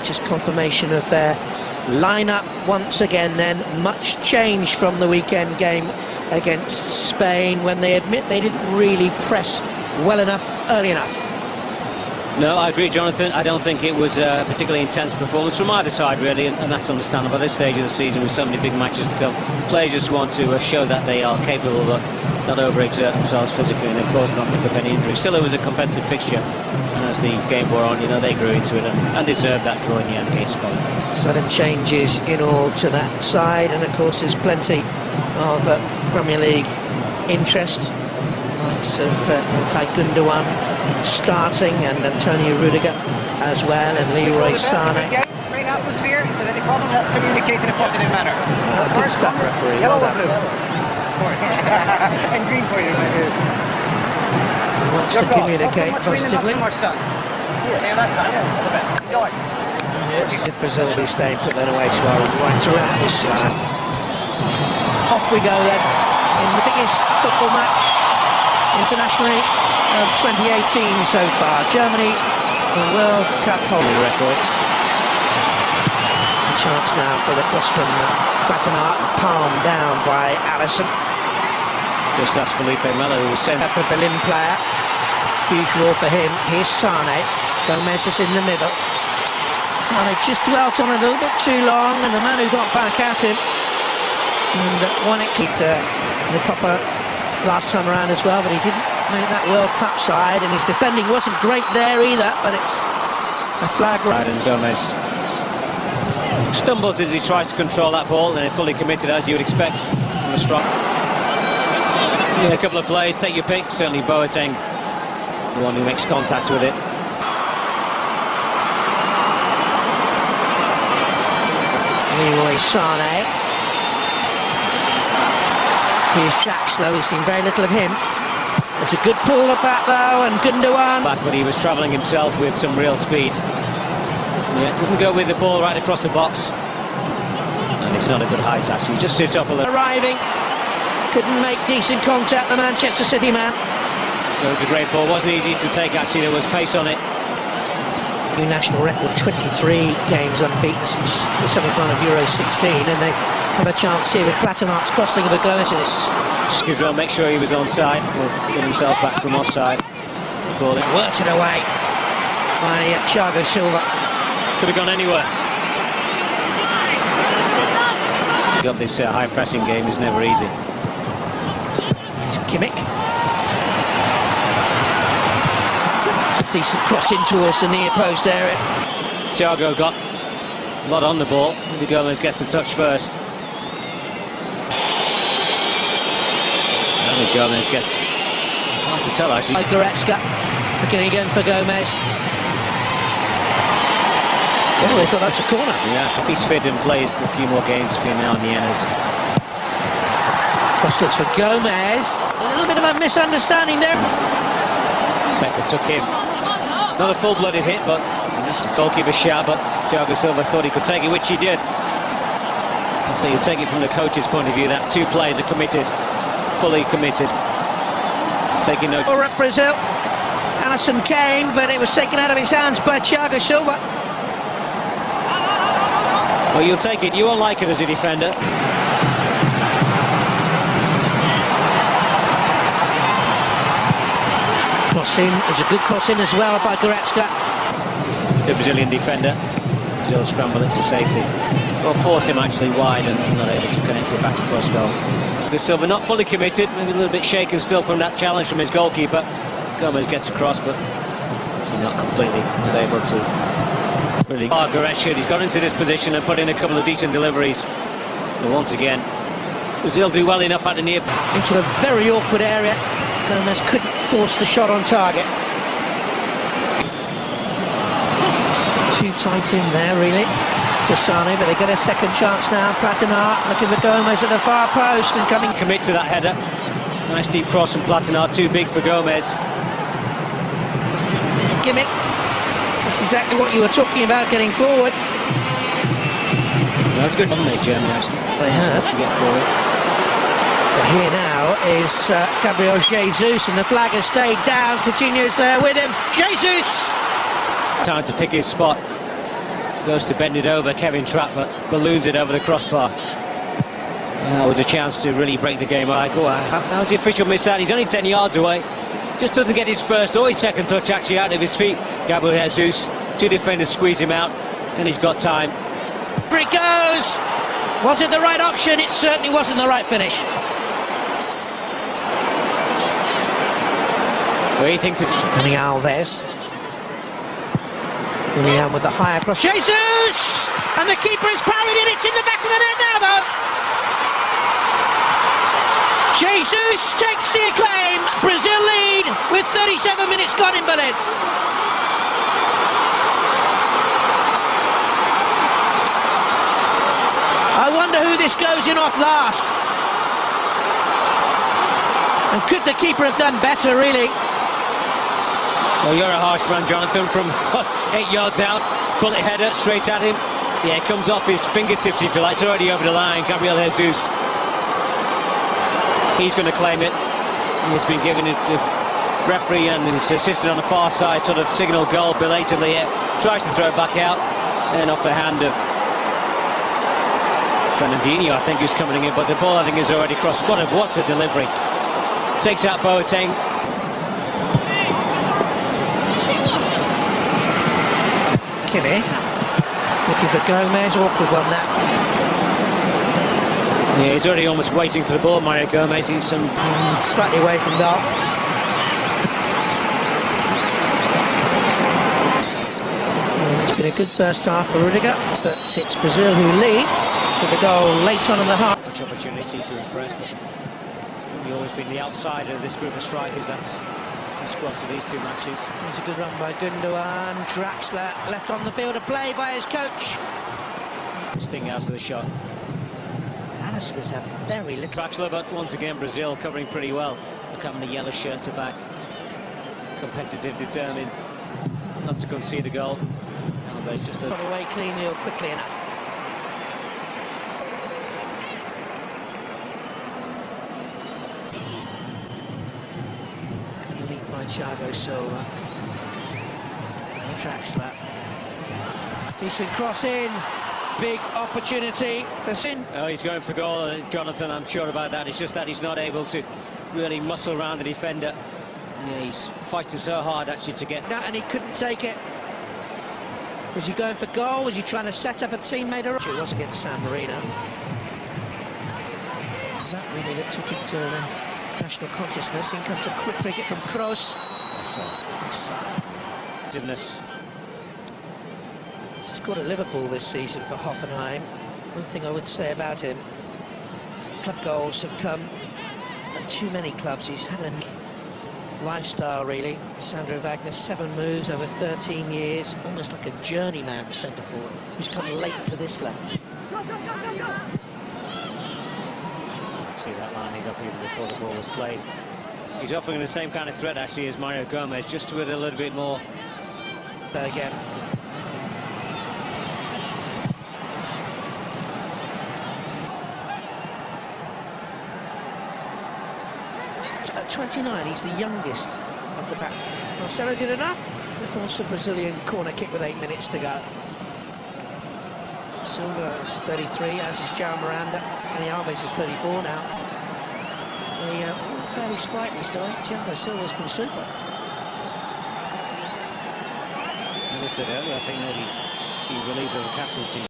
Just confirmation of their lineup once again. Then much change from the weekend game against Spain, when they admit they didn't really press well enough early enough. No, I agree, Jonathan. I don't think it was a particularly intense performance from either side, really, and that's understandable at this stage of the season with so many big matches to come. Players just want to show that they are capable, but not overexert themselves physically, and of course not pick up any injuries. Still, it was a competitive fixture, and as the game wore on, they grew into it and deserved that draw in the end against Spain. 7 changes in all to that side, and of course there's plenty of Premier League interest. Likes of Kai Gundogan starting, and Antonio Rudiger as well, and Leroy Sané. Great atmosphere. If there's any problem, let's communicate in a positive manner. Good stuff, referee. Yellow Well or blue? Of course. And green for you. He wants to communicate positively. Not so much sun. Stay on that side. Yes, all the best. Enjoy. Yes, if Brazil be staying put then away to our right throughout this season. Off we go then, in the biggest football match internationally of 2018 so far. Germany, the World Cup holding records. It's a chance now for the cross from Plattenhardt, palmed down by Alisson. Just as Felipe Melo, who was sent At the Berlin player, huge roar for him. Here's Sané. Gomez is in the middle. Sané just dwelt on a little bit too long, and the man who got back at him and won it the Copa last time around as well, but he didn't make that World Cup side, and his defending wasn't great there either, but it's a flag right. And Gomez stumbles as he tries to control that ball, and fully committed as you would expect from a strong. A couple of plays, take your pick. Certainly Boateng is the one who makes contact with it. Leroy Sané. Here's Jackslow. We've seen very little of him. It's a good pull at that though, and Gundogan. Back when he was travelling himself with some real speed. Yeah, doesn't go with the ball right across the box. And it's not a good height actually, just sits up a little. Arriving. Couldn't make decent contact, the Manchester City man. It was a great ball, wasn't easy to take actually, there was pace on it. New national record, 23 games unbeaten since the semi-final of Euro 16, and they have a chance here with Plattenhardt's crossing of a Gomez, and it's... Well, make sure he was onside, or get himself back from offside. Call it. Worked it away by Thiago Silva. Could have gone anywhere. Got this high pressing game is never easy. It's Kimmich. Decent cross in towards the near post area. Thiago got a lot on the ball. Maybe Gomez gets the touch first. Maybe Gomez gets... It's hard to tell actually. Goretzka looking again for Gomez. Oh, they thought that's a corner. Yeah, if he's fit and plays a few more games between now and the Ennas. Cross looks for Gomez. A little bit of a misunderstanding there. Becker took him. Not a full-blooded hit, but it's a goalkeeper shot, but Thiago Silva thought he could take it, which he did. So you take it from the coach's point of view that 2 players are committed, fully committed. Taking no... Or at Brazil, Alisson came, but it was taken out of his hands by Thiago Silva. Well, you'll take it. You won't like it as a defender. Cross in, it's a good cross in as well by Goretzka. The Brazilian defender. Brazil scramble it to safety. Or force him actually wide, and he's not able to connect it back across goal. Silva not fully committed, maybe a little bit shaken still from that challenge from his goalkeeper. Gomez gets across, but not completely able to really. Goretzka, he's got into this position and put in a couple of decent deliveries. But once again, Brazil do well enough at the near. Into a very awkward area. Gomez couldn't force the shot on target. Too tight in there, really, to Sané, but they get a second chance now. Plattenhardt looking for Gomez at the far post and coming. Commit to that header. Nice deep cross from Plattenhardt, too big for Gomez. Gimmick. That's exactly what you were talking about, getting forward. That's good, haven't they, Germany, actually? They have. To get forward. But here now is Gabriel Jesus, and the flag has stayed down. Coutinho's there with him. Jesus! Time to pick his spot. Goes to bend it over, Kevin Trapp, but balloons it over the crossbar. That was a chance to really break the game. How's the official missed that? He's only 10 yards away. Just doesn't get his first or his second touch actually out of his feet. Gabriel Jesus. Two defenders squeeze him out, and he's got time. Here it goes! Was it the right option? It certainly wasn't the right finish. What do you think? Coming Alves. William with the higher cross. Jesus! And the keeper has parried it. It's in the back of the net now, though. Jesus takes the acclaim. Brazil lead with 37 minutes gone in Berlin. I wonder who this goes in off last. And could the keeper have done better, really? Well, you're a harsh man, Jonathan, from 8 yards out. Bullet header straight at him. Yeah, it comes off his fingertips, if you like. It's already over the line. Gabriel Jesus. He's going to claim it. He's been given it. The referee and his assistant on the far side sort of signal goal belatedly. Tries to throw it back out. And off the hand of Fernandinho, I think, who's coming in. But the ball, I think, is already crossed. What a delivery. Takes out Boateng. Kenneth looking for Gomez, awkward one that. Yeah, he's already almost waiting for the ball, Mario Gomez. He's slightly away from goal. It's been a good first half for Rudiger, but it's Brazil who lead with the goal late on in the half. Such opportunity to impress, but he's always been the outsider of this group of strikers. That's the squad for these two matches. It's a good run by Gundogan. Draxler left on the field of play by his coach. Sting out of the shot. Allison's have very little. Draxler, but once again Brazil covering pretty well. Look how many yellow shirts are back. Competitive, determined, not to concede a goal. Alves just got away cleanly or quickly enough. Lead by Thiago Silva. Draxler. Decent cross in. Big opportunity for Sin. Oh, he's going for goal, Jonathan. I'm sure about that. It's just that he's not able to really muscle around the defender. Yeah, he's fighting so hard actually to get that, and he couldn't take it. Was he going for goal? Was he trying to set up a teammate? It was against San Marino. Is that really that took him to national consciousness? In comes a quick cricket from Kroos. Offside. Goodness. Scored at Liverpool this season for Hoffenheim. One thing I would say about him, club goals have come at too many clubs. He's had a lifestyle, really. Sandro Wagner, 7 moves over 13 years, almost like a journeyman centre forward who's come late to this level. See that lining up even before the ball was played. He's offering the same kind of threat actually as Mario Gomez, just with a little bit more. Again. 29, he's the youngest of the pack. Marcelo did enough to force a Brazilian corner kick with 8 minutes to go. Silva is 33, as is João Miranda, and Alves is 34 now. They fairly sprightly still. Thiago Silva's been super. As I said earlier, I think maybe he relieved of the captaincy.